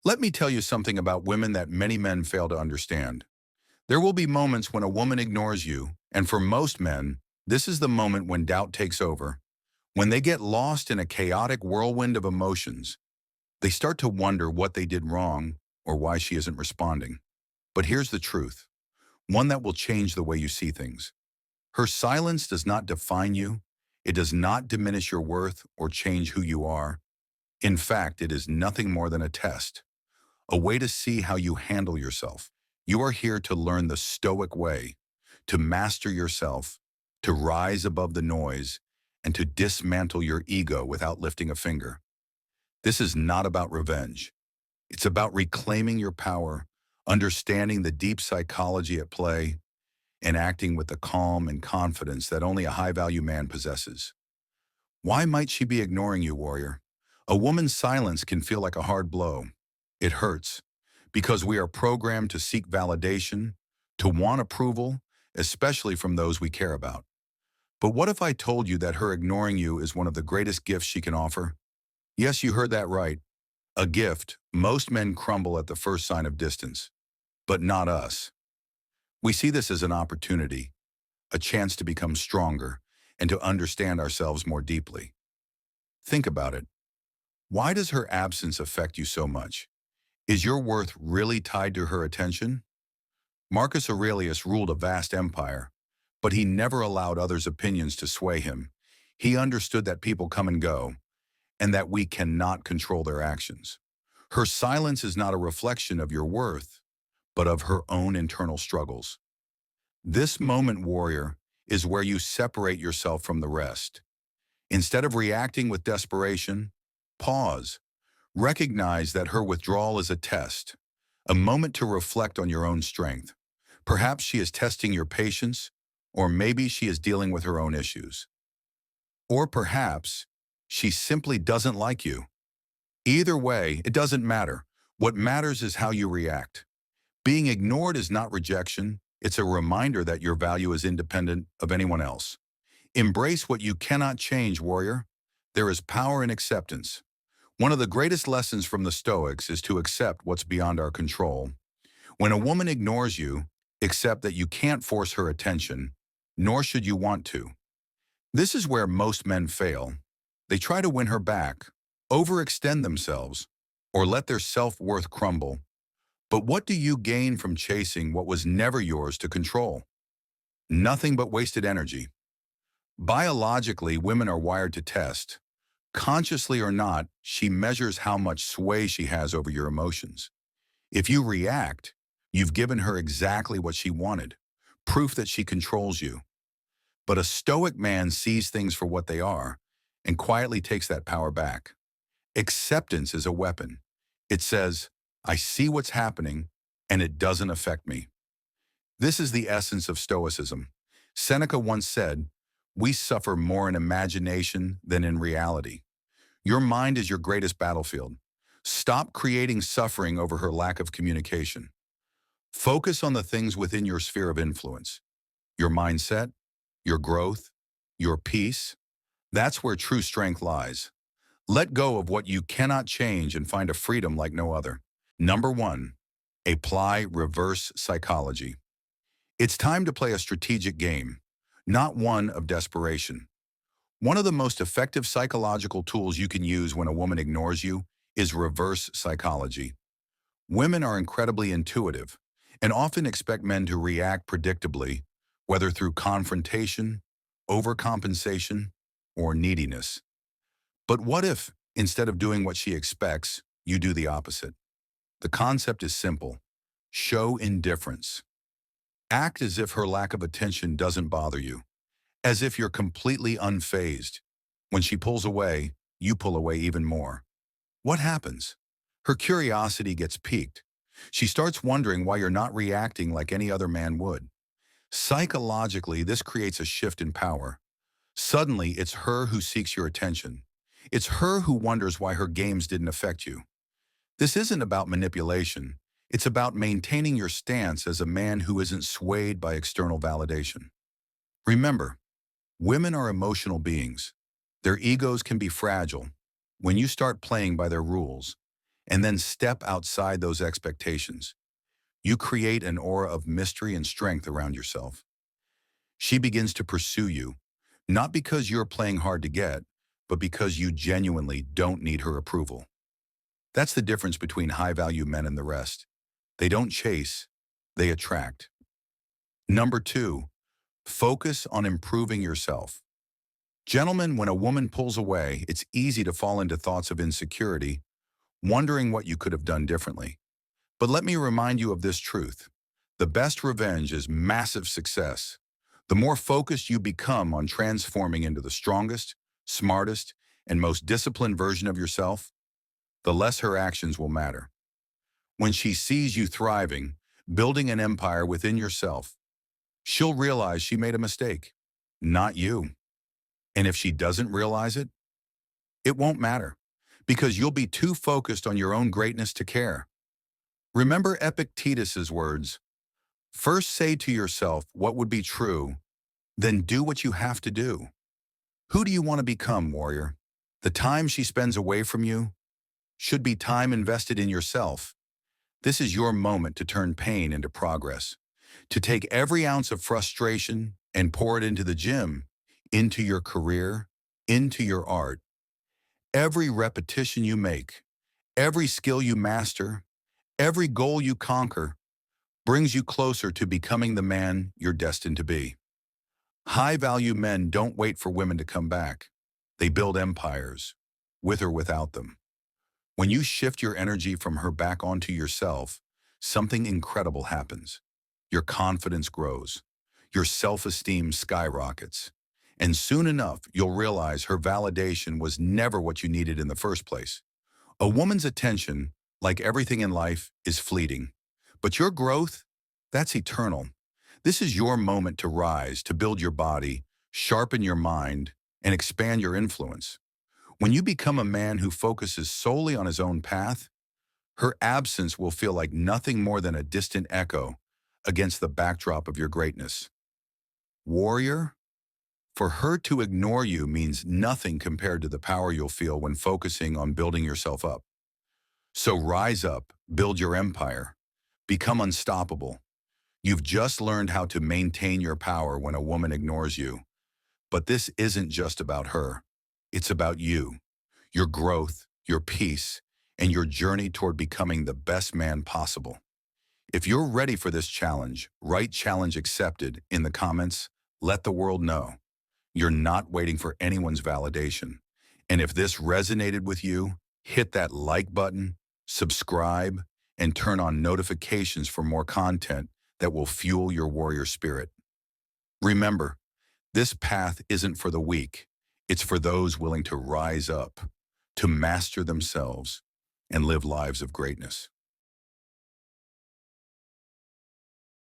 Let me tell you something about women that many men fail to understand. There will be moments when a woman ignores you, and for most men, this is the moment when doubt takes over. When they get lost in a chaotic whirlwind of emotions, they start to wonder what they did wrong or why she isn't responding. But here's the truth, one that will change the way you see things. Her silence does not define you. It does not diminish your worth or change who you are. In fact, it is nothing more than a test, a way to see how you handle yourself. You are here to learn the Stoic way, to master yourself, to rise above the noise, and to dismantle your ego without lifting a finger. This is not about revenge. It's about reclaiming your power, understanding the deep psychology at play, and acting with the calm and confidence that only a high-value man possesses. Why might she be ignoring you, warrior? A woman's silence can feel like a hard blow. It hurts because we are programmed to seek validation, to want approval, especially from those we care about. But what if I told you that her ignoring you is one of the greatest gifts she can offer? Yes, you heard that right. A gift. Most men crumble at the first sign of distance, but not us. We see this as an opportunity, a chance to become stronger and to understand ourselves more deeply. Think about it. Why does her absence affect you so much? Is your worth really tied to her attention? Marcus Aurelius ruled a vast empire, but he never allowed others' opinions to sway him. He understood that people come and go, and that we cannot control their actions. Her silence is not a reflection of your worth, but of her own internal struggles. This moment, warrior, is where you separate yourself from the rest. Instead of reacting with desperation, pause. Recognize that her withdrawal is a test, a moment to reflect on your own strength. Perhaps she is testing your patience, or maybe she is dealing with her own issues. Or perhaps she simply doesn't like you. Either way, it doesn't matter. What matters is how you react. Being ignored is not rejection. It's a reminder that your value is independent of anyone else. Embrace what you cannot change, warrior. There is power in acceptance. One of the greatest lessons from the Stoics is to accept what's beyond our control. When a woman ignores you, accept that you can't force her attention, nor should you want to. This is where most men fail. They try to win her back, overextend themselves, or let their self-worth crumble. But what do you gain from chasing what was never yours to control? Nothing but wasted energy. Biologically, women are wired to test. Consciously or not, she measures how much sway she has over your emotions. If you react, you've given her exactly what she wanted, proof that she controls you. But a Stoic man sees things for what they are and quietly takes that power back. Acceptance is a weapon. It says, I see what's happening, and it doesn't affect me. This is the essence of Stoicism. Seneca once said, we suffer more in imagination than in reality. Your mind is your greatest battlefield. Stop creating suffering over her lack of communication. Focus on the things within your sphere of influence. Your mindset, your growth, your peace. That's where true strength lies. Let go of what you cannot change and find a freedom like no other. Number 1, apply reverse psychology. It's time to play a strategic game, not one of desperation. One of the most effective psychological tools you can use when a woman ignores you is reverse psychology. Women are incredibly intuitive and often expect men to react predictably, whether through confrontation, overcompensation, or neediness. But what if, instead of doing what she expects, you do the opposite? The concept is simple. Show indifference. Act as if her lack of attention doesn't bother you, as if you're completely unfazed. When she pulls away, you pull away even more. What happens? Her curiosity gets piqued. She starts wondering why you're not reacting like any other man would. Psychologically, this creates a shift in power. Suddenly, it's her who seeks your attention. It's her who wonders why her games didn't affect you. This isn't about manipulation. It's about maintaining your stance as a man who isn't swayed by external validation. Remember, women are emotional beings. Their egos can be fragile. When you start playing by their rules, and then step outside those expectations. You create an aura of mystery and strength around yourself. She begins to pursue you, not because you're playing hard to get, but because you genuinely don't need her approval. That's the difference between high-value men and the rest. They don't chase, they attract. Number 2, focus on improving yourself. Gentlemen, when a woman pulls away, it's easy to fall into thoughts of insecurity, wondering what you could have done differently. But let me remind you of this truth. The best revenge is massive success. The more focused you become on transforming into the strongest, smartest, and most disciplined version of yourself, the less her actions will matter. When she sees you thriving, building an empire within yourself, she'll realize she made a mistake, not you. And if she doesn't realize it, it won't matter, because you'll be too focused on your own greatness to care. Remember Epictetus's words, "First say to yourself what would be true, then do what you have to do." Who do you want to become, warrior? The time she spends away from you should be time invested in yourself. This is your moment to turn pain into progress, to take every ounce of frustration and pour it into the gym, into your career, into your art. Every repetition you make, every skill you master, every goal you conquer brings you closer to becoming the man you're destined to be. High-value men don't wait for women to come back. They build empires, with or without them. When you shift your energy from her back onto yourself, something incredible happens. Your confidence grows. Your self-esteem skyrockets. And soon enough, you'll realize her validation was never what you needed in the first place. A woman's attention, like everything in life, is fleeting. But your growth, that's eternal. This is your moment to rise, to build your body, sharpen your mind, and expand your influence. When you become a man who focuses solely on his own path, her absence will feel like nothing more than a distant echo against the backdrop of your greatness. Warrior, for her to ignore you means nothing compared to the power you'll feel when focusing on building yourself up. So rise up, build your empire, become unstoppable. You've just learned how to maintain your power when a woman ignores you. But this isn't just about her. It's about you, your growth, your peace, and your journey toward becoming the best man possible. If you're ready for this challenge, write "challenge accepted" in the comments. Let the world know. You're not waiting for anyone's validation. And if this resonated with you, hit that like button, subscribe, and turn on notifications for more content that will fuel your warrior spirit. Remember, this path isn't for the weak. It's for those willing to rise up, to master themselves, and live lives of greatness.